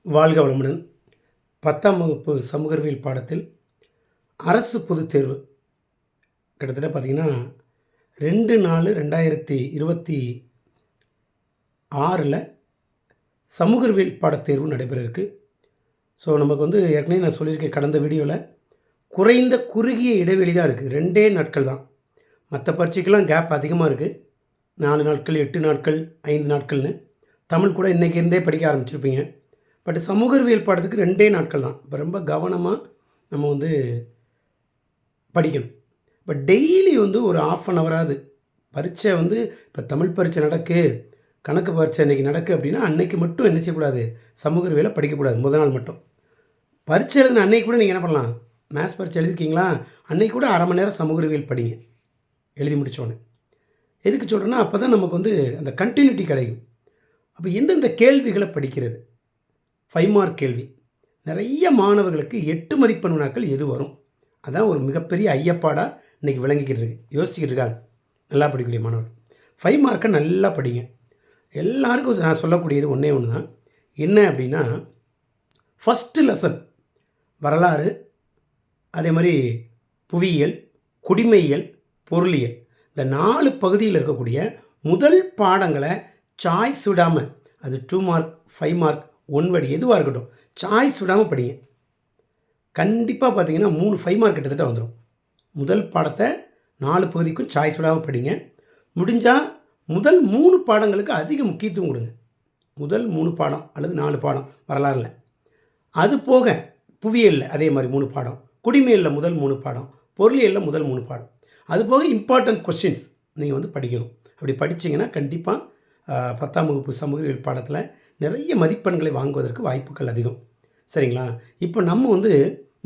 வாழ்க வளமுடன். 10ஆம் வகுப்பு சமூக அறிவியல் பாடத்தில் அரசு பொதுத் தேர்வு கிட்டத்தட்ட பார்த்தீங்கன்னா 2/4/2026 சமூக அறிவியல் பாடத்தேர்வு நடைபெற இருக்கு. ஸோ நமக்கு ஏற்கனவே நான் சொல்லியிருக்கேன் கடந்த வீடியோவில், குறுகிய இடைவெளி தான் இருக்குது. 2 நாட்கள் தான். மற்ற பரீட்சைக்கெல்லாம் கேப் அதிகமாக இருக்குது. 4 நாட்கள், 8 நாட்கள், 5 நாட்கள்னு. தமிழ் கூட இன்றைக்கி இருந்தே படிக்க ஆரம்பிச்சிருப்பீங்க. பட் சமூக அறிவியல் பாடத்துக்கு 2 நாட்கள் தான். இப்போ ரொம்ப கவனமாக நம்ம படிக்கணும். இப்போ டெய்லி ஒரு ½ அன் ஹவராது பரீட்சை இப்போ தமிழ் பரீட்சை நடக்கு, கணக்கு பரீட்சை இன்றைக்கி நடக்கு அப்படின்னா அன்னைக்கு மட்டும் என்ன செய்யக்கூடாது, சமூக அறிவியலை படிக்கக்கூடாது. முதல் நாள் மட்டும் பரீட்சை எழுதுன அன்னைக்கு கூட நீங்கள் என்ன பண்ணலாம், மேத்ஸ் பரீட்சை எழுதிருக்கீங்களா, அன்னைக்கு கூட அரை மணி நேரம் சமூக அறிவியல் படிங்க எழுதி முடித்தோடனே. எதுக்கு சொல்கிறேன்னா அப்போ தான் நமக்கு அந்த கண்டினியூட்டி கிடைக்கும். அப்போ எந்தெந்த கேள்விகளை படிக்கிறது, 5 மார்க் கேள்வி. நிறைய மாணவர்களுக்கு 8 மதிப்பெண் வினாக்கள் எது வரும், அதான் ஒரு மிகப்பெரிய ஐயப்பாடாக இன்றைக்கி விளங்கிக்கிட்டு இருக்கு, யோசிக்கிட்டு இருக்காங்க நல்லா படிக்கக்கூடிய மாணவர்கள். 5 மார்க்கை நல்லா படிங்க. எல்லாருக்கும் நான் சொல்லக்கூடியது ஒன்றே ஒன்று தான். என்ன அப்படின்னா, ஃபஸ்ட்டு லெசன் வரலாறு, அதே மாதிரி புவியியல், குடிமையியல், பொருளியல், இந்த 4 பகுதியில் இருக்கக்கூடிய முதல் பாடங்களை சாய்ஸ் விடாமல், அது 2 மார்க், 5 மார்க், 1 வேர்டு எதுவாக இருக்கட்டும், சாய்ஸ் விடாமல் படிங்க. கண்டிப்பாக பார்த்தீங்கன்னா 3 5 மார்க் கிட்டத்தட்ட வந்துடும். முதல் பாடத்தை 4 பகுதிக்கும் சாய்ஸ் விடாமல் படிங்க. முடிஞ்சால் முதல் 3 பாடங்களுக்கு அதிக முக்கியத்துவம் கொடுங்க. முதல் 3 பாடம் அல்லது 4 பாடம் வரலாறுல, அது போக புவியியலில் அதே மாதிரி 3 பாடம், குடிமையியலில் முதல் 3 பாடம், பொருளியலில் முதல் 3 பாடம், அது போக இம்பார்ட்டன்ட் கொஸ்டின்ஸ் நீங்கள் படிக்கணும். அப்படி படித்தீங்கன்னா கண்டிப்பாக 10ஆம் வகுப்பு சமூக அறிவியல் பாடத்தில் நிறைய மதிப்பெண்களை வாங்குவதற்கு வாய்ப்புகள் அதிகம். சரிங்களா? இப்போ நம்ம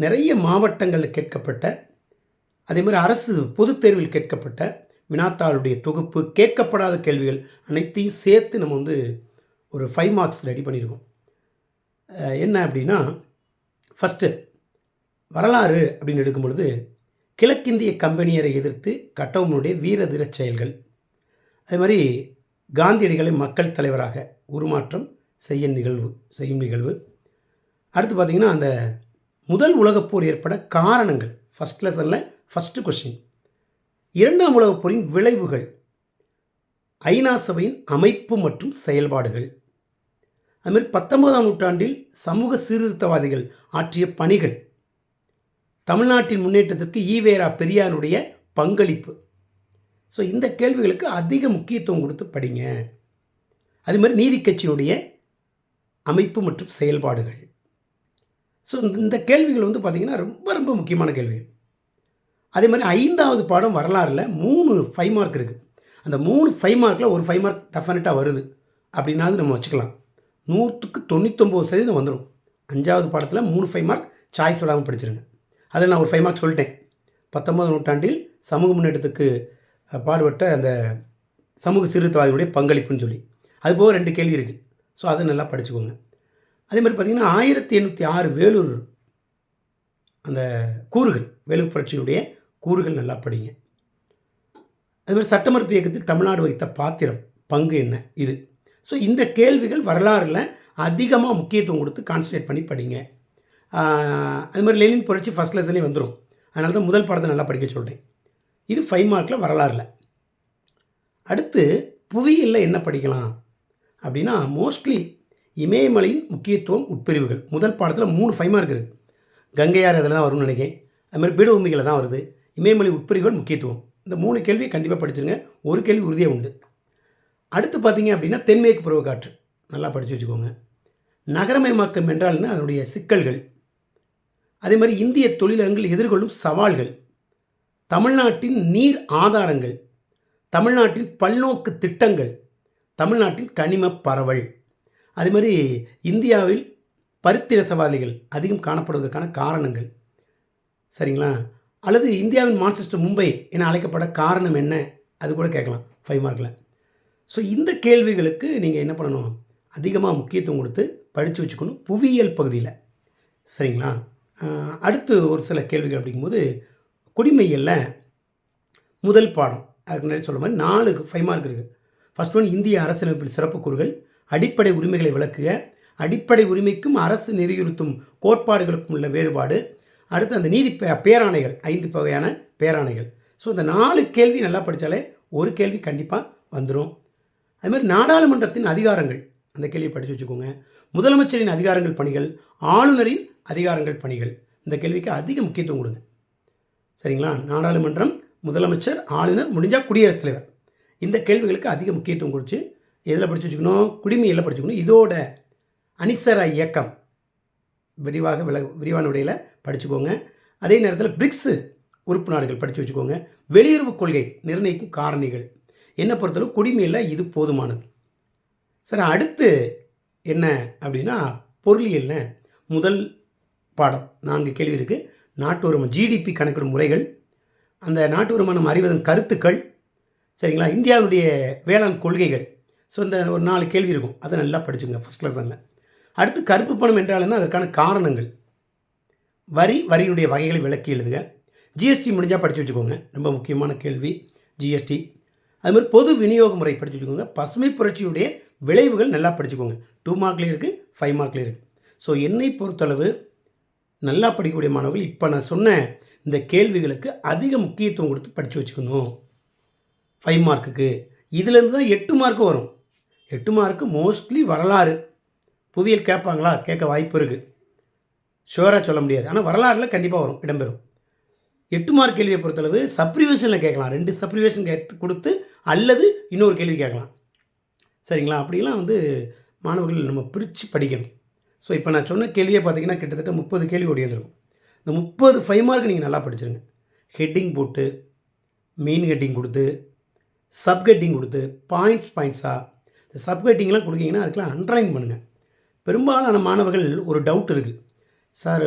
நிறைய மாவட்டங்களில் கேட்கப்பட்ட, அதே மாதிரி அரசு பொதுத் தேர்வில் கேட்கப்பட்ட வினாத்தாளுடைய தொகுப்பு, கேட்கப்படாத கேள்விகள் அனைத்தையும் சேர்த்து நம்ம ஒரு 5 மார்க்ஸ் ரெடி பண்ணியிருக்கோம். என்ன அப்படின்னா, ஃபஸ்ட்டு வரலாறு அப்படின்னு எடுக்கும் பொழுது, கிழக்கிந்திய கம்பெனியரை எதிர்த்து கட்டபொம்மனுடைய வீர தீர செயல்கள், அதே மாதிரி காந்தியடிகளை மக்கள் தலைவராக உருமாற்றம் செய்யும் நிகழ்வு. அடுத்து பார்த்திங்கன்னா, அந்த முதல் உலகப்போர் ஏற்பட காரணங்கள், ஃபஸ்ட் லெசனில் ஃபஸ்ட்டு கொஸ்டின். 2ஆம் உலகப்போரின் விளைவுகள், ஐநா சபையின் அமைப்பு மற்றும் செயல்பாடுகள், அதுமாதிரி 19ஆம் நூற்றாண்டில் சமூக சீர்திருத்தவாதிகள் ஆற்றிய பணிகள், தமிழ்நாட்டின் முன்னேற்றத்திற்கு ஈவேரா பெரியாருடைய பங்களிப்பு. ஸோ இந்த கேள்விகளுக்கு அதிக முக்கியத்துவம் கொடுத்து படிங்க. அது மாதிரி நீதி கட்சியினுடைய அமைப்பு மற்றும் செயல்பாடுகள். ஸோ இந்த கேள்விகள் பார்த்திங்கன்னா ரொம்ப ரொம்ப முக்கியமான கேள்விகள். அதே மாதிரி 5வது பாடம் வரலாறில் 3 5 மார்க் இருக்குது. அந்த 3 5 மார்க்கில் ஒரு 5 மார்க் டெஃபினட்டாக வருது அப்படின்னாலும் நம்ம வச்சுக்கலாம். 100க்கு 99% வந்துடும். 5வது பாடத்தில் 3 5 மார்க் சாய்ஸ் விடாமல் படிச்சிருங்க. அதில் நான் ஒரு 5 மார்க் சொல்லிட்டேன். 19ஆம் நூற்றாண்டில் சமூக முன்னேற்றத்துக்கு பாடுபட்ட அந்த சமூக சீர்திருத்தவாதிகளுடைய பங்களிப்புன்னு சொல்லி, அது போக 2 கேள்வி இருக்குது. ஸோ அதை நல்லா படிச்சுக்கோங்க. அதே மாதிரி பார்த்திங்கன்னா 1806 வேலூர் அந்த கூறுகள், வேலூர் புரட்சியினுடைய கூறுகள் நல்லா படிங்க. அதுமாதிரி சட்டமறுப்பு இயக்கத்தில் தமிழ்நாடு வகித்த பாத்திரம், பங்கு என்ன இது. ஸோ இந்த கேள்விகள் வரலாறில் அதிகமாக முக்கியத்துவம் கொடுத்து கான்சன்ட்ரேட் பண்ணி படிங்க. அது மாதிரி லெனின் புரட்சி ஃபஸ்ட் லெசன்லேயே வந்துடும். அதனால தான் முதல் பாடத்தை நல்லா படிக்க சொல்கிறேன். இது 5 மார்க்கில் வரலாறில். அடுத்து புவியியலில் என்ன படிக்கலாம் அப்படின்னா, மோஸ்ட்லி இமயமலையின் முக்கியத்துவம் உட்பிரிவுகள். முதல் பாடத்தில் 3 5 மார்க் இருக்குது. கங்கையார் அதில் தான் வரும்னு நினைக்கிறேன். அதுமாதிரி பீடபூமிகளை தான் வருது. இமயமலை உட்பிரிவுகள் முக்கியத்துவம். இந்த 3 கேள்வி கண்டிப்பாக படிச்சுருங்க. ஒரு கேள்வி உறுதியாக உண்டு. அடுத்து பார்த்தீங்க அப்படின்னா, தென்மேற்கு பருவக்காற்று நல்லா படித்து வச்சுக்கோங்க. நகரமயமாக்கம் என்றால்னா அதனுடைய சிக்கல்கள், அதே மாதிரி இந்திய தொழிலகங்கள் எதிர்கொள்ளும் சவால்கள், தமிழ்நாட்டின் நீர் ஆதாரங்கள், தமிழ்நாட்டின் பல்நோக்கு திட்டங்கள், தமிழ்நாட்டின் கனிம பரவல், அதே மாதிரி இந்தியாவில் பருத்தி ரசவாதிகள் அதிகம் காணப்படுவதற்கான காரணங்கள். சரிங்களா? அல்லது இந்தியாவின் மான்செஸ்டர் மும்பை என அழைக்கப்பட காரணம் என்ன, அது கூட கேட்கலாம் 5 மார்க்கில். ஸோ இந்த கேள்விகளுக்கு நீங்கள் என்ன பண்ணணும், அதிகமாக முக்கியத்துவம் கொடுத்து படித்து வச்சுக்கணும் புவியியல் பகுதியில். சரிங்களா? அடுத்து ஒரு சில கேள்விகள் அப்படிங்கும்போது, குடிமையியலில் முதல் பாடம், அதுக்கு முன்னாடி சொல்ல மாதிரி 4 5 மார்க் இருக்குது. ஃபஸ்ட் ஒன், இந்திய அரசியலமைப்பில் சிறப்பு கூறுகள், அடிப்படை உரிமைகளை விளக்குக, அடிப்படை உரிமைக்கும் அரசு நெறியுறுத்தும் கோட்பாடுகளுக்கும் உள்ள வேறுபாடு. அடுத்து அந்த நீதி பேராணைகள், 5 வகையான பேராணைகள். ஸோ இந்த 4 கேள்வி நல்லா படித்தாலே ஒரு கேள்வி கண்டிப்பாக வந்துடும். அதுமாதிரி நாடாளுமன்றத்தின் அதிகாரங்கள், அந்த கேள்வியை படித்து வச்சுக்கோங்க. முதலமைச்சரின் அதிகாரங்கள் பணிகள், ஆளுநரின் அதிகாரங்கள் பணிகள், இந்த கேள்விக்கு அதிக முக்கியத்துவம் கொடுங்க. சரிங்களா? நாடாளுமன்றம், முதலமைச்சர், ஆளுநர், முடிஞ்சால் குடியரசுத் தலைவர், இந்த கேள்விகளுக்கு அதிக முக்கியத்துவம் கொடுத்து எதில் படித்து வச்சுக்கணும்? குடிமையில் படிச்சுக்கணும். இதோட அணிசர இயக்கம் விரிவான விடையில் படிச்சுக்கோங்க. அதே நேரத்தில் பிரிக்ஸு உறுப்பு நாடுகள் படித்து வச்சுக்கோங்க. வெளியுறவு கொள்கை நிர்ணயிக்கும் காரணிகள், என்னை பொறுத்தளவு குடிமையில் இது போதுமானது. சரி, அடுத்து என்ன அப்படின்னா பொருளியல்னு முதல் பாடம் 4 கேள்வி இருக்குது. நாட்டு வருமானம், ஜிடிபி கணக்கிடும் முறைகள், அந்த நாட்டு வருமானம் அறிவதன் கருத்துக்கள், சரிங்களா? இந்தியாவுடைய வேளாண் கொள்கைகள். ஸோ இந்த ஒரு 4 கேள்வி இருக்கும், அதை நல்லா படிச்சுங்க ஃபஸ்ட் லெசனில். அடுத்து கருப்பு பணம் என்றால் என்ன, அதற்கான காரணங்கள், வரியினுடைய வகைகளை விளக்கி எழுதுக. ஜிஎஸ்டி முடிஞ்சால் படித்து வச்சுக்கோங்க, ரொம்ப முக்கியமான கேள்வி ஜிஎஸ்டி. அதுமாதிரி பொது விநியோக முறை படித்து வச்சுக்கோங்க. பசுமை புரட்சியுடைய விளைவுகள் நல்லா படிச்சுக்கோங்க. 2 மார்க்லேயும் இருக்குது, 5 மார்க்லேயும் இருக்குது. ஸோ என்னை பொறுத்தளவு நல்லா படிக்கக்கூடிய மாணவர்கள் இப்போ நான் சொன்ன இந்த கேள்விகளுக்கு அதிக முக்கியத்துவம் கொடுத்து படித்து வச்சுக்கணும். 5 மார்க்குக்கு இதுலேருந்து தான் 8 மார்க்கு வரும். 8 மார்க்கு மோஸ்ட்லி வரலாறு, புவியியல் கேட்பாங்களா? கேட்க வாய்ப்பு இருக்குது, ஷுவராக சொல்ல முடியாது. ஆனால் வரலாறில் கண்டிப்பாக வரும், இடம்பெறும். 8 மார்க் கேள்வியை பொறுத்தளவு சப்ரிவேஷனில் கேட்கலாம். 2 சப்ரிவேஷன் கொடுத்து அல்லது இன்னொரு கேள்வி கேட்கலாம். சரிங்களா? அப்படிலாம் மாணவர்கள் நம்ம பிரித்து படிக்கணும். ஸோ இப்போ நான் சொன்ன கேள்வியை பார்த்தீங்கன்னா கிட்டத்தட்ட 30 கேள்வி ஓடி வந்துருக்கும். இந்த 30 5 மார்க் நீங்கள் நல்லா படிச்சிருங்க. ஹெட்டிங் போட்டு, மெயின் ஹெட்டிங் கொடுத்து, சப் ஹெட்டிங் கொடுத்து, பாயிண்ட்ஸாக இந்த சப் ஹெட்டிங்லாம் கொடுத்தீங்கன்னா அதுக்கெலாம் அண்டர்லைன் பண்ணுங்கள். பெரும்பாலான மாணவர்கள் ஒரு டவுட் இருக்குது, சார்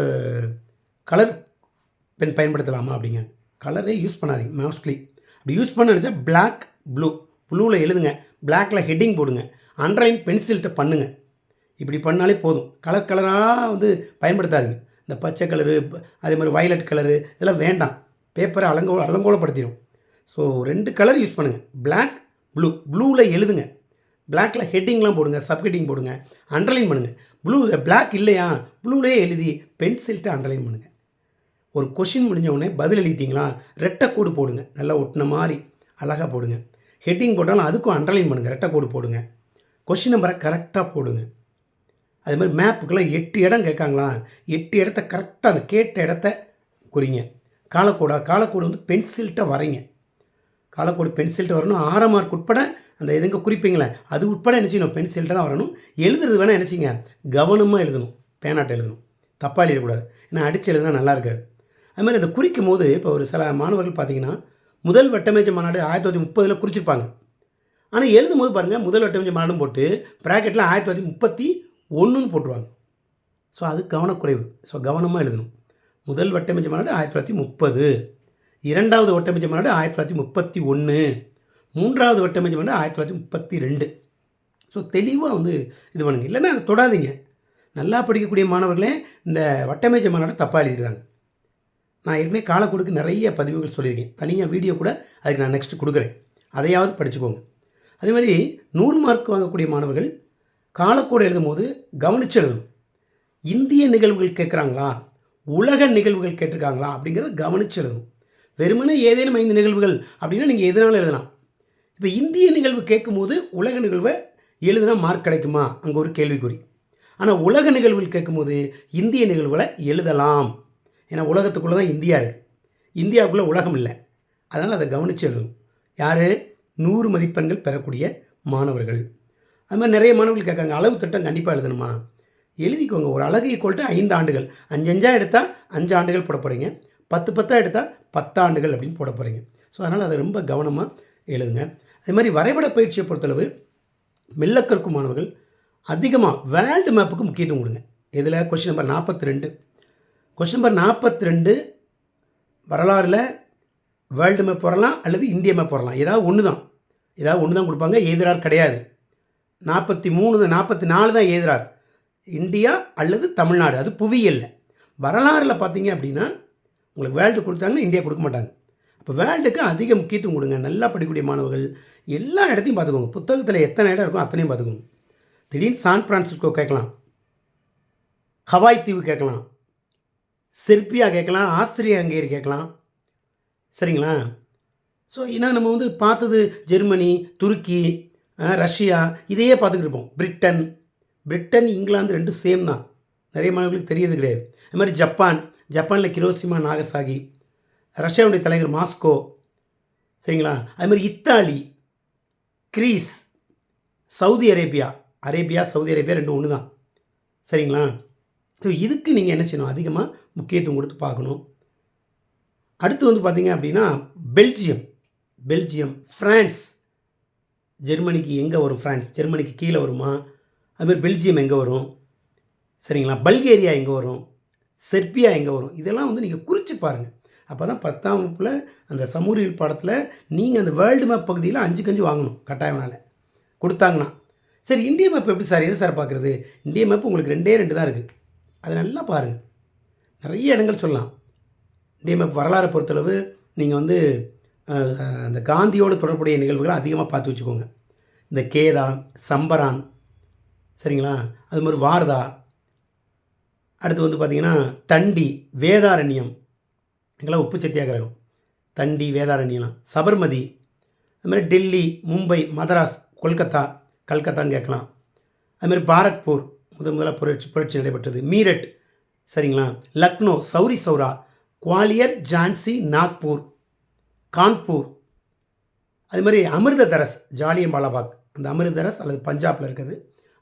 கலர் பென் பயன்படுத்தலாமா அப்படிங்க. கலரே யூஸ் பண்ணாதீங்க மோஸ்ட்லி. அப்படி யூஸ் பண்ண நினச்சா பிளாக், ப்ளூவில் எழுதுங்க, பிளாக்கில் ஹெட்டிங் போடுங்க, அண்டர்லைன் பென்சில்கிட்ட பண்ணுங்கள். இப்படி பண்ணாலே போதும். கலராக பயன்படுத்தாதீங்க. இந்த பச்சை கலரு, அதே மாதிரி வயலட் கலரு, இதெல்லாம் வேண்டாம். பேப்பரை அலங்கோலப்படுத்திடும். ஸோ 2 கலர் யூஸ் பண்ணுங்கள், பிளாக், ப்ளூவில் எழுதுங்க, பிளாக்கில் ஹெட்டிங்லாம் போடுங்க, சப் ஹெட்டிங் போடுங்க, அண்டர்லைன் பண்ணுங்கள். பிளாக் இல்லையா, ப்ளூலேயே எழுதி பென்சில்கிட்ட அண்டர்லைன் பண்ணுங்கள். ஒரு கொஷின் முடிஞ்ச உடனே பதில் எழுதிட்டிங்களா, ரெட்டை கோடு போடுங்க, நல்லா ஒட்டின மாதிரி அழகாக போடுங்க. ஹெட்டிங் போட்டாலும் அதுக்கும் அண்டர்லைன் பண்ணுங்கள், ரெட்டை கோடு போடுங்க. கொஷின் நம்பரை கரெக்டாக போடுங்க. அதே மாதிரி மேப்புக்கெல்லாம் 8 இடம் கேட்காங்களா, 8 இடத்த கரெக்டாக அந்த கேட்ட இடத்த குறிங்க. காலக்கோடு பென்சில்கிட்ட வரைங்க. காலக்கோடு பென்சில்கிட்ட வரணும். 6 மார்க் உட்பட அந்த எதுங்க குறிப்பீங்களே அது உட்பட என்ன செய்யணும், பென்சில்கிட்ட தான் வரணும். எழுதுறது வேணால் என்ன செய்யுங்க, கவனமாக எழுதணும், பேனாட்டை எழுதணும், தப்பாக எழுதக்கூடாது. ஏன்னா அடித்து எழுதுனா நல்லா இருக்காது. அதுமாதிரி அதை குறிக்கும் போது இப்போ ஒரு சில மாணவர்கள் பார்த்தீங்கன்னா முதல் வட்டமேஜை மாநாடு 1930 குறிச்சிருப்பாங்க. ஆனால் எழுதும் போது பாருங்கள், முதல் வட்டமேஜை மாநாடும் போட்டு ப்ராக்கெட்டில் 1931 போட்டுருவாங்க. ஸோ அது கவனக்குறைவு. ஸோ கவனமாக எழுதணும். முதல் வட்டமேஜை மாநாடு 1930, 2வது வட்டமேஜை மாநாடு 1931, 3வது வட்டமேஜை மாநாடு 1932. ஸோ தெளிவாக இது பண்ணுங்க, இல்லைன்னா அதை தொடாதீங்க. நல்லா படிக்கக்கூடிய மாணவர்களே இந்த வட்டமேஜை மாநாடு தப்பாக எழுதிடுறாங்க. நான் ஏற்கனவே காலக்கோடுக்கு நிறைய பதிவுகள் சொல்லியிருக்கேன், தனியாக வீடியோ கூட அதுக்கு நான் நெக்ஸ்ட்டு கொடுக்குறேன், அதையாவது படிச்சுக்கோங்க. அதே மாதிரி 100 மார்க் வாங்கக்கூடிய மாணவர்கள் காலக்கோடு எழுதும் போது கவனித்து எழுதணும். இந்திய நிகழ்வுகள் கேட்குறாங்களா, உலக நிகழ்வுகள் கேட்டிருக்காங்களா அப்படிங்கிறத கவனித்து எழுதணும். வெறுமனே ஏதேனும் 5 நிகழ்வுகள் அப்படின்னா நீங்கள் எதனாலும் எழுதலாம். இப்போ இந்திய நிகழ்வு கேட்கும்போது உலக நிகழ்வை எழுதுனா மார்க் கிடைக்குமா, அங்கே ஒரு கேள்விக்குறி. ஆனால் உலக நிகழ்வுகள் கேட்கும்போது இந்திய நிகழ்வுகளை எழுதலாம். ஏன்னா உலகத்துக்குள்ளே தான் இந்தியா இருக்குது, இந்தியாவுக்குள்ளே உலகம் இல்லை. அதனால் அதை கவனித்து எழுதணும். யார்? 100 மதிப்பெண்கள் பெறக்கூடிய மாணவர்கள். அது மாதிரி நிறைய மாணவர்கள் கேட்காங்க, அளவு திட்டம் கண்டிப்பாக எழுதணுமா? எழுதிக்கோங்க. ஒரு அழகு ஈக்குவல் டு 5 ஆண்டுகள். 5 எடுத்தால் 5 ஆண்டுகள் போட போகிறீங்க, 10 எடுத்தால் 10 ஆண்டுகள் அப்படின்னு போட போகிறீங்க. ஸோ அதனால் அதை ரொம்ப கவனமாக எழுதுங்க. அதே மாதிரி வரைபட பயிற்சியை பொறுத்தளவு மெல்ல கற்கும் மாணவர்கள் அதிகமாக வேர்ல்டு மேப்புக்கு முக்கியத்துவம் கொடுங்க. இதில் கொஸ்டின் நம்பர் 42. கொஸ்டின் நம்பர் 42 வரலாறில் வேர்ல்டு மேப் வரலாம் அல்லது இந்திய மேப் வரலாம், ஏதாவது ஒன்று தான் கொடுப்பாங்க. எதிரார் கிடையாது. 43 44 தான் எதிரார், இந்தியா அல்லது தமிழ்நாடு, அது புவியியல்ல. வரலாறில் பார்த்தீங்க அப்படின்னா உங்களுக்கு வேர்ல்டு கொடுத்தாங்கன்னா இந்தியா கொடுக்க மாட்டாங்க. அப்போ வேர்ல்டுக்கு அதிக முக்கியத்துவம் கொடுங்க. நல்லா படிக்கக்கூடிய மாணவர்கள் எல்லா இடத்தையும் பார்த்துக்கோங்க. புத்தகத்தில் எத்தனை இடம் இருக்கோ அத்தனையும் பார்த்துக்கோங்க. திடீர்னு சான் பிரான்சிஸ்கோ கேட்கலாம், ஹவாய் தீவு கேட்கலாம், செர்பியா கேட்கலாம், ஆஸ்திரியா ஹங்கேரி கேட்கலாம். சரிங்களா? ஸோ ஏன்னா நம்ம வந்து பார்த்தது ஜெர்மனி, துருக்கி, ரஷ்யா இதையே பார்த்துக்கிட்டு இருப்போம். பிரிட்டன், இங்கிலாந்து 2ம் சேம் தான். நிறைய மாணவர்களுக்கு தெரியறது கிடையாது. அது மாதிரி ஜப்பானில் கிரோசிமா, நாகசாகி, ரஷ்யாவுடைய தலைநகர் மாஸ்கோ. சரிங்களா? அது மாதிரி Italy, Greece, Saudi Arabia, Saudi Arabia 2 ஒன்று தான். சரிங்களா? ஸோ இதுக்கு நீங்கள் என்ன செய்யணும்? அதிகமாக முக்கியத்துவம் கொடுத்து பார்க்கணும். அடுத்து வந்து பார்த்தீங்க அப்படின்னா பெல்ஜியம், ஃப்ரான்ஸ். ஜெர்மனிக்கு எங்கே வரும்? ஃப்ரான்ஸ் ஜெர்மனிக்கு கீழே வருமா? அதுமாதிரி பெல்ஜியம் எங்கே வரும்? சரிங்களா? பல்கேரியா எங்கே வரும்? செர்பியா எங்கே வரும்? இதெல்லாம் வந்து நீங்கள் குறித்து பாருங்கள். அப்போ தான் 10ஆம் வகுப்பில் அந்த சமூகவியல் பாடத்தில் நீங்கள் அந்த வேர்ல்டு மேப் பகுதியில் 5க்கு 5 வாங்கணும் கட்டாயம்னால கொடுத்தாங்கன்னா. சரி, இந்திய மேப் எப்படி சார்? எது சார் பார்க்குறது? இந்திய மேப் உங்களுக்கு 2 தான் இருக்குது. அதை நல்லா பாருங்கள். நிறைய இடங்கள் சொல்லலாம். இந்திய மேப் வரலாறு பொறுத்தளவு நீங்கள் வந்து அந்த காந்தியோடு தொடர்புடைய நிகழ்வுகளை அதிகமாக பார்த்து வச்சுக்கோங்க. இந்த கேதா, சம்பரான், சரிங்களா? அது மாதிரி வார்தா, அடுத்து வந்து பார்த்திங்கன்னா தண்டி, வேதாரண்யம், இதெல்லாம் உப்பு சத்தியாகிரகம். தண்டி, வேதாரண்யம்லாம், சபர்மதி, அது மாதிரி டெல்லி, மும்பை, மதராஸ், கல்கத்தான்னு கேட்கலாம். அதுமாதிரி பாரத்பூர் முதலாக புரட்சி நடைபெற்றது, மீரட், சரிங்களா? லக்னோ, சௌரி சௌரா, குவாலியர், ஜான்சி, நாக்பூர், கான்பூர். அது மாதிரி அமிர்தசரஸ், ஜாலியன் வாலாபாக், அந்த அமிர்தசரஸ் அல்லது பஞ்சாபில் இருக்குது,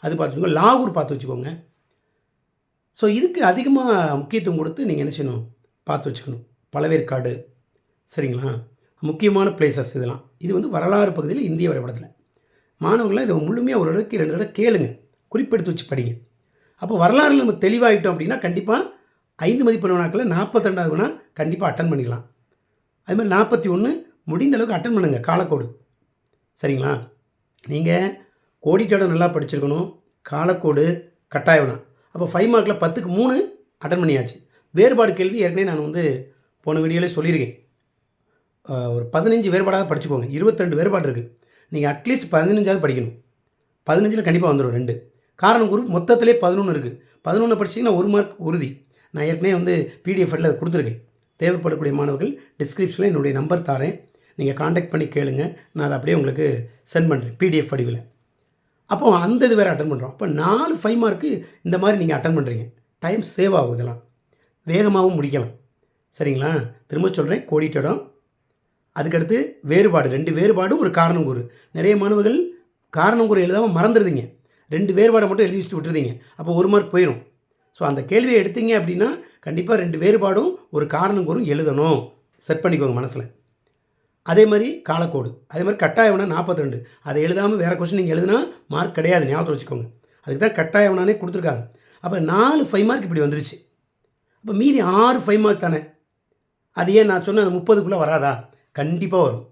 அது பார்த்து வச்சுக்கோங்க. லாகூர் பார்த்து வச்சுக்கோங்க. ஸோ இதுக்கு அதிகமாக முக்கியத்துவம் கொடுத்து நீங்கள் என்ன செய்யணும்? பார்த்து வச்சுக்கணும். பழவேற்காடு, சரிங்களா? முக்கியமான பிளேசஸ் இதெல்லாம். இது வந்து வரலாறு பகுதியில் இந்திய வரைபடத்தில் மாணவர்களாக இதை முழுமையாக ஒரு இடத்துக்கு 2 தடவை கேளுங்க, குறிப்பெடுத்து வச்சு படிங்க. அப்போ வரலாறு நம்ம தெளிவாகிட்டோம் அப்படின்னா கண்டிப்பாக 5 மதிப்பெண் வினாக்களில் 42வது வினா கண்டிப்பாக அட்டன் பண்ணிக்கலாம். அது மாதிரி 41 முடிந்த அளவுக்கு அட்டன் பண்ணுங்கள். காலக்கோடு, சரிங்களா? நீங்கள் கோடிட்டோட நல்லா படிச்சிருக்கணும். காலக்கோடு கட்டாய வினா. அப்போ 5 மார்க்கில் 10க்கு 3 அட்டன் பண்ணியாச்சு. வேறுபாடு கேள்வி ஏற்கனவே நான் வந்து போன வீடியோவிலே சொல்லியிருக்கேன். ஒரு 15 வேறுபாடாக படிச்சுக்கோங்க. 22 வேறுபாடு இருக்குது. நீங்கள் அட்லீஸ்ட் 15ஆவது படிக்கணும். 15ல் கண்டிப்பாக வந்துடும் 2. காரணம் குரூப் மொத்தத்திலே 11 இருக்குது. 11 படிச்சிங்கன்னா 1 மார்க் உறுதி. நான் ஏற்கனவே வந்து பிடிஎஃப்ல அதை கொடுத்துருக்கேன். தேவைப்படக்கூடிய மாணவர்கள் டிஸ்கிரிப்ஷனில் என்னுடைய நம்பர் தரேன். நீங்கள் காண்டாக்ட் பண்ணி கேளுங்க. நான் அதை அப்படியே உங்களுக்கு சென்ட் பண்ணுறேன் பிடிஎஃப் வடிவில். அப்போ அந்த இது வேறு அட்டன் பண்ணுறோம். அப்போ 4 5 மார்க்கு இந்த மாதிரி நீங்கள் அட்டன் பண்ணுறீங்க. டைம் சேவ் ஆகும். இதெல்லாம் வேகமாகவும் முடிக்கலாம். சரிங்களா? திரும்ப சொல்கிறேன், கோடிட்டடம், அதுக்கடுத்து வேறுபாடு, 2 வேறுபாடு, ஒரு காரணம் கூறு. நிறைய மாணவர்கள் காரணம் கூறு எழுதாமல் மறந்துடுதீங்க. 2 வேறுபாடை மட்டும் எழுதி வச்சுட்டு விட்டுருதீங்க. அப்போ 1 மார்க் போயிடும். ஸோ அந்த கேள்வியை எடுத்தீங்க அப்படின்னா கண்டிப்பாக 2 வேறுபாடும் ஒரு காரணம் கூறும் எழுதணும். செட் பண்ணிக்கோங்க மனசில். அதே மாதிரி காலக்கோடு, அதே மாதிரி கட்டாய வினா 42. அதை எழுதாமல் வேறு கொஸ்டின் நீங்கள் எழுதுனா மார்க் கிடையாது, ஞாபகத்தில் வச்சுக்கோங்க. அதுக்கு தான் கட்டாய வினானே கொடுத்துருக்காங்க. அப்போ 4 5 மார்க் இப்படி வந்துருச்சு. அப்போ மீதி 6 5 மார்க் தானே. அது ஏன் நான் சொன்ன அந்த 30க்குள்ளே வராதா? கண்டிப்பாக வரும்.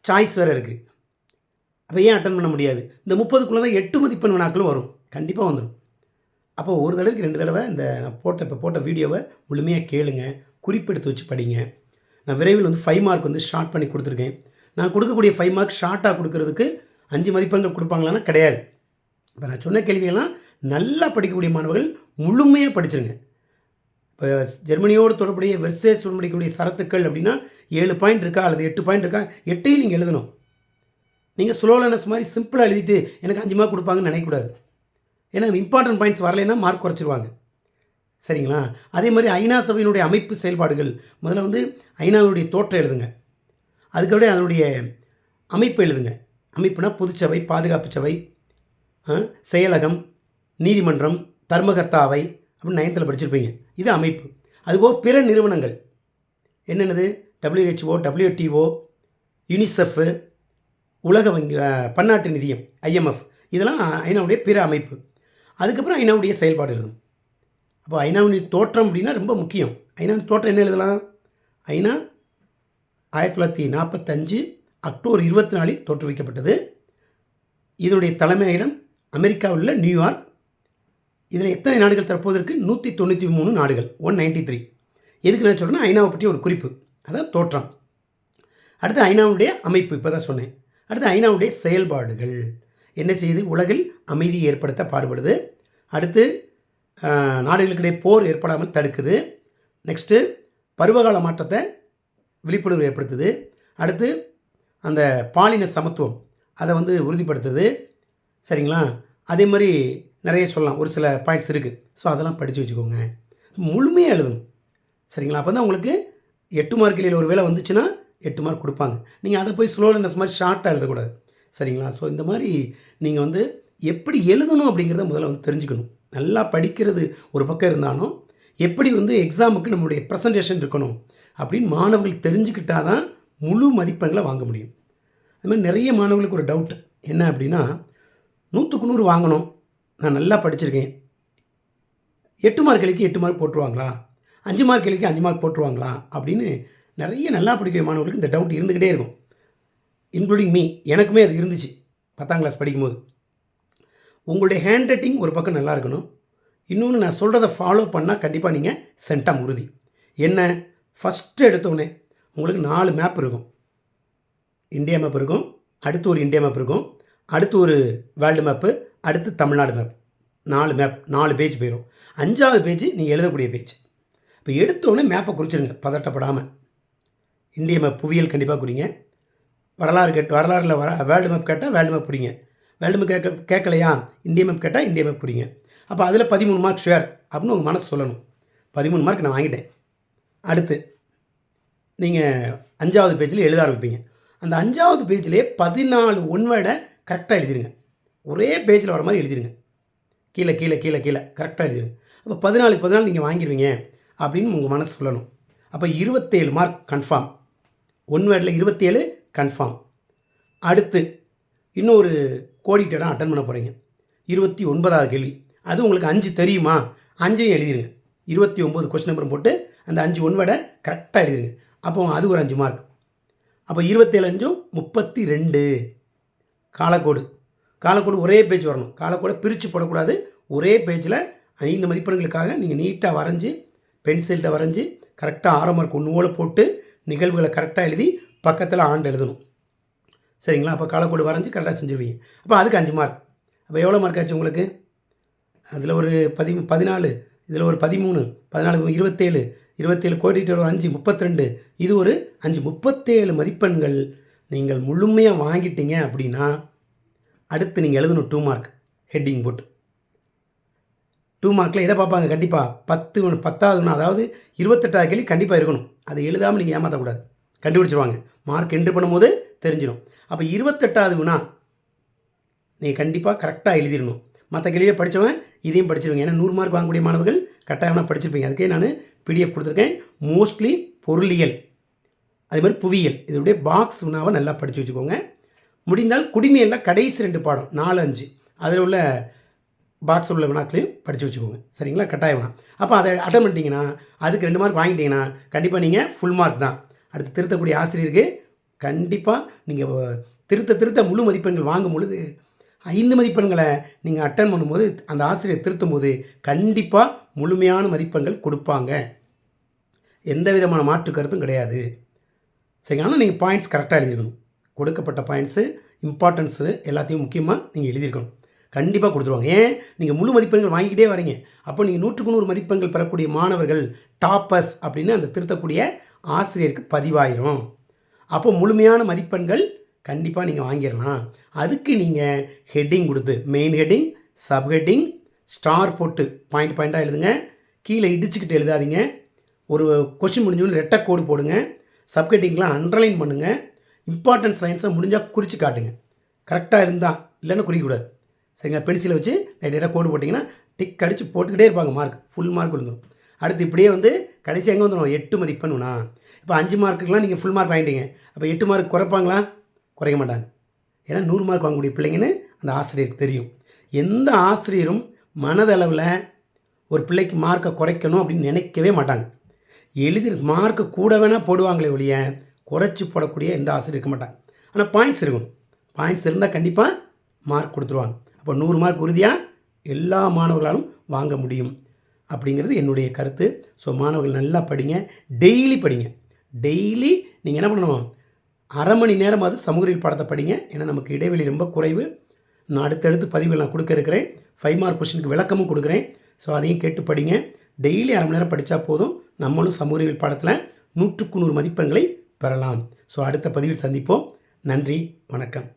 சாய்ஸ் வேறு இருக்குது. அப்போ ஏன் அட்டன் பண்ண முடியாது? இந்த 30க்குள்ளே தான் 8 மதிப்பெண் வினாக்களும் வரும். கண்டிப்பாக வந்துடும். அப்போ ஒரு தடவைக்கு 2 தடவை இந்த இப்போ போட்ட வீடியோவை முழுமையாக கேளுங்க, குறிப்பெடுத்து வச்சு படிங்க. நான் விரைவில் வந்து 5 மார்க் வந்து ஷார்ட் பண்ணி கொடுத்துருக்கேன். நான் கொடுக்கக்கூடிய 5 மார்க் ஷார்ட்டாக கொடுக்கறதுக்கு 5 மதிப்பெண்கள் கொடுப்பாங்களான்னா கிடையாது. இப்போ நான் சொன்ன கேள்வியெல்லாம் நல்லா படிக்கக்கூடிய மாணவர்கள் முழுமையாக படிச்சிருங்க. இப்போ ஜெர்மனியோடு தொடர்புடைய வெர்சேஸ் படிக்கக்கூடிய சரத்துக்கள் அப்படின்னா 7 பாயிண்ட் இருக்கா அல்லது 8 பாயிண்ட் இருக்கா, 8ஐயும் நீங்கள் எழுதணும். நீங்கள் ஸ்லோலனஸ் மாதிரி சிம்பிளாக எழுதிட்டு எனக்கு 5 மார்க் கொடுப்பாங்கன்னு நினைக்கக்கூடாது. ஏன்னா இம்பார்ட்டன்ட் பாயிண்ட்ஸ் வரலைன்னா மார்க் குறைச்சிருவாங்க. சரிங்களா? அதே மாதிரி ஐநா சபையினுடைய அமைப்பு செயல்பாடுகள், முதல்ல வந்து ஐநாவுடைய தோற்றம் எழுதுங்க. அதுக்கப்புறம் அதனுடைய அமைப்பு எழுதுங்க. அமைப்புனா பொதுச்சபை, பாதுகாப்பு சபை, செயலகம், நீதிமன்றம், தர்மகர்த்தா அவை அப்படின்னு 9th படிச்சிருப்பீங்க. இது அமைப்பு. அதுபோக பிற நிறுவனங்கள் என்னென்னது? WHO, WTO, யுனிசெஃப், உலக வங்கி, பன்னாட்டு நிதியம், IMF, இதெல்லாம் ஐநாவுடைய பிற அமைப்பு. அதுக்கப்புறம் ஐநாவுடைய செயல்பாடு எழுதும். அப்போ ஐநாவுடைய தோற்றம் அப்படின்னா ரொம்ப முக்கியம். ஐநாவின் தோற்றம் என்ன எழுதலாம்? ஐநா 1945 அக்டோபர் 24 தோற்றுவிக்கப்பட்டது. இதனுடைய தலைமையிடம் அமெரிக்காவில் உள்ள நியூயார்க். இதில் எத்தனை நாடுகள் தற்போது இருக்குது? 193 நாடுகள், 193. எதுக்கு நான் சொல்கிறேன்னா ஐநாவை பற்றி ஒரு குறிப்பு. அதான் தோற்றம். அடுத்து ஐநாவுடைய அமைப்பு, இப்போ தான் சொன்னேன். அடுத்து ஐநாவுடைய செயல்பாடுகள் என்ன செய்யுது? உலகில் அமைதியை ஏற்படுத்த பாடுபடுது. அடுத்து நாடுகளுக்கிடையே போர் ஏற்படாமல் தடுக்குது. நெக்ஸ்ட்டு பருவகால மாற்றத்தை விழிப்புணர்வு ஏற்படுத்துது. அடுத்து அந்த பாலின சமத்துவம் அதை வந்து உறுதிப்படுத்துது. சரிங்களா? அதே மாதிரி நிறைய சொல்லலாம். ஒரு சில பாயிண்ட்ஸ் இருக்குது. ஸோ அதெல்லாம் படித்து வச்சுக்கோங்க. முழுமையாக எழுதணும். சரிங்களா? அப்போ தான் உங்களுக்கு 8 மார்க் எழுதியில் ஒரு வேளை வந்துச்சுன்னா 8 மார்க் கொடுப்பாங்க. நீங்கள் அதை போய் ஸ்லோ லேர்னர்ஸ் மாதிரி ஷார்ட்டாக எழுதக்கூடாது. சரிங்களா? ஸோ இந்த மாதிரி நீங்கள் வந்து எப்படி எழுதணும் அப்படிங்கிறத முதல்ல வந்து தெரிஞ்சுக்கணும். நல்லா படிக்கிறது ஒரு பக்கம் இருந்தாலும் எப்படி வந்து எக்ஸாமுக்கு நம்மளுடைய ப்ரெசன்டேஷன் இருக்கணும் அப்படின்னு மாணவர்கள் தெரிஞ்சுக்கிட்டால் தான் முழு மதிப்பெண்களை வாங்க முடியும். அது மாதிரி நிறைய மாணவர்களுக்கு ஒரு டவுட் என்ன அப்படின்னா, 100க்கு 100 வாங்கணும், நான் நல்லா படிச்சிருக்கேன், 8 மார்க் கேள்விக்கு 8 மார்க் போட்டுருவாங்களா, 5 மார்க் கேள்விக்கு 5 மார்க் போட்டுருவாங்களா அப்படின்னு நிறைய நல்லா படிக்கிற மாணவர்களுக்கு இந்த டவுட் இருந்துக்கிட்டே இருக்கும். இன்க்ளூடிங் மீ, எனக்குமே அது இருந்துச்சு 10ஆம் கிளாஸ் படிக்கும்போது. உங்களுடைய ஹேண்ட் ரைட்டிங் ஒரு பக்கம் நல்லா இருக்கணும். இன்னொன்று, நான் சொல்கிறத ஃபாலோ பண்ணால் கண்டிப்பாக நீங்கள் சென்டம் உறுதி. என்ன, ஃபஸ்ட்டு எடுத்தோடனே உங்களுக்கு 4 மேப் இருக்கும். இந்தியா மேப் இருக்கும், அடுத்து ஒரு இந்தியா மேப் இருக்கும், அடுத்து ஒரு வேர்ல்டு மேப்பு, அடுத்து தமிழ்நாடு மேப். 4 மேப், 4 பேஜ் போயிடும். 5வது பேஜ் நீங்கள் எழுதக்கூடிய பேஜ். இப்போ எடுத்தோடனே மேப்பை குறிச்சிருங்க பதட்டப்படாமல். இந்திய மேப் புவியியல் கண்டிப்பாக குறிங்க. வரலாறில் வேர்ல்டு மேப் கேட்டால் வேர்ல்டு மேப் புரியுங்க. வேர்ல்டு மேப் கேட்கலையா, இந்திய மேப் கேட்டால் இந்திய மேப் புரியுங்க. அப்போ அதில் 13 மார்க் ஷேர் அப்படின்னு உங்கள் மனசு சொல்லணும். 13 மார்க் நான் வாங்கிட்டேன். அடுத்து நீங்கள் 5வது பேஜில் எழுத ஆரம்பிப்பீங்க. அந்த 5வது பேஜ்லேயே 14 ஒன்வேர்டை கரெக்டாக எழுதிருங்க. ஒரே பேஜில் வர மாதிரி எழுதிருங்க. கீழே கீழே கீழே கீழே கரெக்டாக எழுதிருங்க. அப்போ 14 நீங்கள் வாங்கிடுவீங்க அப்படின்னு உங்கள் மனசு சொல்லணும். அப்போ 27 மார்க் கன்ஃபார்ம். ஒன்வேர்டில் 27 கன்ஃபார்ம். அடுத்து இன்னொரு கோடிட்டேடாக அட்டன் பண்ண போகிறீங்க. 29வது கேள்வி. அது உங்களுக்கு 5 தெரியுமா, 5ஐயும் எழுதிருங்க. 29 கொஸ்டின் நம்பரும் போட்டு அந்த 5 ஒன்வேர்டை கரெக்டாக எழுதிருங்க. அப்போ அது ஒரு 5 மார்க். அப்போ 27 32. காலக்கோடு ஒரே பேஜ் வரணும். காலக்கோடை பிரித்து போடக்கூடாது. ஒரே பேஜில் 5 மதிப்பெண்களுக்காக நீங்கள் நீட்டாக வரைஞ்சி பென்சில்கிட்ட வரைஞ்சி கரெக்டாக 6 மார்க் ஒன்று போல் போட்டு நிகழ்வுகளை கரெக்டாக எழுதி பக்கத்தில் ஆண்டு எழுதணும். சரிங்களா? அப்போ காலக்கோடு வரைஞ்சி கரெக்டாக செஞ்சுருவீங்க. அப்போ அதுக்கு 5 மார்க். அப்போ எவ்வளோ மார்க் ஆச்சு உங்களுக்கு? அதில் ஒரு 14, இதில் ஒரு 13, 14 27 கோடிட்டு ஒரு 5 32. இது ஒரு 5 37 மதிப்பெண்கள் நீங்கள் முழுமையாக வாங்கிட்டீங்க அப்படின்னா அடுத்து நீங்கள் எழுதணும் 2 மார்க் ஹெட்டிங் போட்டு. 2 மார்க்கில் எதை பார்ப்பாங்க? கண்டிப்பாக 10வது, அதாவது 28வது கேள்வி கண்டிப்பாக இருக்கணும். அதை எழுதாமல் நீங்கள் ஏமாற்றக்கூடாது. கண்டுபிடிச்சிருவாங்க. மார்க் என்ட்ரு பண்ணும்போது தெரிஞ்சிடும். அப்போ 28வது வினா நீங்கள் கண்டிப்பாக கரெக்டாக எழுதிடணும். மற்ற கேள்வியை படித்தவன் இதையும் படிச்சிருவீங்க. ஏன்னா 100 மார்க் வாங்கக்கூடிய மாணவர்கள் கட்டாயமாக படிச்சிருப்பீங்க. அதுக்கே நான் பிடிஎஃப் கொடுத்துருக்கேன். மோஸ்ட்லி பொருளியல், அதே மாதிரி புவியியல், இதோடைய பாக்ஸ் வினாவை நல்லா படித்து வச்சுக்கோங்க. முடிந்தால் குடிமையில் கடைசி 2 பாடம் 4, 5 அதில் உள்ள பாக்ஸில் உள்ள வினாக்களையும் படித்து வச்சுக்கோங்க. சரிங்களா? கட்டாய வினா. அப்போ அதை அட்டன் பண்ணிட்டீங்கன்னா அதுக்கு 2 மார்க் வாங்கிட்டீங்கன்னா கண்டிப்பாக நீங்கள் ஃபுல் மார்க் தான். அடுத்து திருத்தக்கூடிய ஆசிரியருக்கு கண்டிப்பாக நீங்கள் திருத்த முழு மதிப்பெண்கள் வாங்கும் பொழுது 5 மதிப்பெண்களை நீங்கள் அட்டன் பண்ணும்போது அந்த ஆசிரியர் திருத்தும் போது கண்டிப்பாக முழுமையான மதிப்பெண்கள் கொடுப்பாங்க. எந்த விதமான மாற்று கருத்தும் கிடையாது. சரி, ஆனால் நீங்கள் பாயிண்ட்ஸ் கரெக்டாக எழுதிருக்கணும். கொடுக்கப்பட்ட பாயிண்ட்ஸு, இம்பார்ட்டன்ஸு எல்லாத்தையும் முக்கியமாக நீங்கள் எழுதியிருக்கணும். கண்டிப்பாக கொடுத்துருவாங்க. ஏன், நீங்கள் முழு மதிப்பெண்கள் வாங்கிக்கிட்டே வரீங்க. அப்போ நீங்கள் 100க்கு 100 மதிப்பெண்கள் பெறக்கூடிய மாணவர்கள் டாப்பர்ஸ் அப்படின்னு அந்த திருத்தக்கூடிய ஆசிரியருக்கு பதிவாயிரும். அப்போ முழுமையான மதிப்பெண்கள் கண்டிப்பாக நீங்கள் வாங்கிடலாம். அதுக்கு நீங்கள் ஹெட்டிங் கொடுத்து main heading, sub heading, star போட்டு பாயிண்டாக எழுதுங்க. கீழே இடிச்சுக்கிட்டு எழுதாதீங்க. ஒரு கொஸ்டின் முடிஞ்சோன்னு ரெட்டை கோடு போடுங்க. சப் ஹெட்டிங்லாம் அண்டர்லைன் பண்ணுங்கள். இம்பார்ட்டன்ஸ் லைன்ஸை முடிஞ்சால் குறித்து காட்டுங்க. கரெக்டாக இருந்தால், இல்லைன்னா குறிக்கக்கூடாது. சரிங்களா? பென்சிலை வச்சு லைட்டாக கோடு போட்டிங்கன்னா டிக் அடித்து போட்டுக்கிட்டே இருப்பாங்க. மார்க் ஃபுல் மார்க் விழுந்துடும். அடுத்து இப்படியே வந்து கடைசி எங்கே வந்துடும்? 8 மதிப்பெண்ணுண்ணா. இப்போ 5 மார்க்குக்கெலாம் நீங்கள் ஃபுல் மார்க் வாங்கிட்டீங்க. அப்போ 8 மார்க் குறைப்பாங்களா? குறைக்க மாட்டாங்க. ஏன்னா 100 மார்க் வாங்கக்கூடிய பிள்ளைங்கன்னு அந்த ஆசிரியருக்கு தெரியும். எந்த ஆசிரியரும் மனதளவில் ஒரு பிள்ளைக்கு மார்க்கை குறைக்கணும் அப்படின்னு நினைக்கவே மாட்டாங்க. எழுதி மார்க்கு கூட வேணால் போடுவாங்களே ஒழிய குறைச்சி போடக்கூடிய எந்த ஆசிரியர் இருக்க மாட்டாங்க. ஆனால் பாயிண்ட்ஸ் இருக்கணும். பாயிண்ட்ஸ் இருந்தால் கண்டிப்பாக மார்க் கொடுத்துருவாங்க. அப்போ 100 மார்க் உறுதியாக எல்லா மாணவர்களாலும் வாங்க முடியும் அப்படிங்கிறது என்னுடைய கருத்து. ஸோ மாணவர்கள் நல்லா படிங்க, டெய்லி படிங்க. டெய்லி நீங்கள் என்ன பண்ணணும்? அரை மணி நேரமாவது சமூகவியல் பாடத்தை படிங்க. ஏன்னா நமக்கு இடைவெளி ரொம்ப குறைவு. நான் அடுத்தடுத்து பதிவுகள் நான் கொடுக்க இருக்கிறேன். 5 மார்க் கொஸ்டினுக்கு விளக்கமும் கொடுக்குறேன். ஸோ அதையும் கேட்டு படிங்க. டெய்லி அரை மணி நேரம் படித்தா போதும், நம்மளும் சமூக அறிவியல் பாடத்தில் 100க்கு 100 மதிப்பெண்களை பெறலாம். ஸோ அடுத்த பதிவில் சந்திப்போம். நன்றி, வணக்கம்.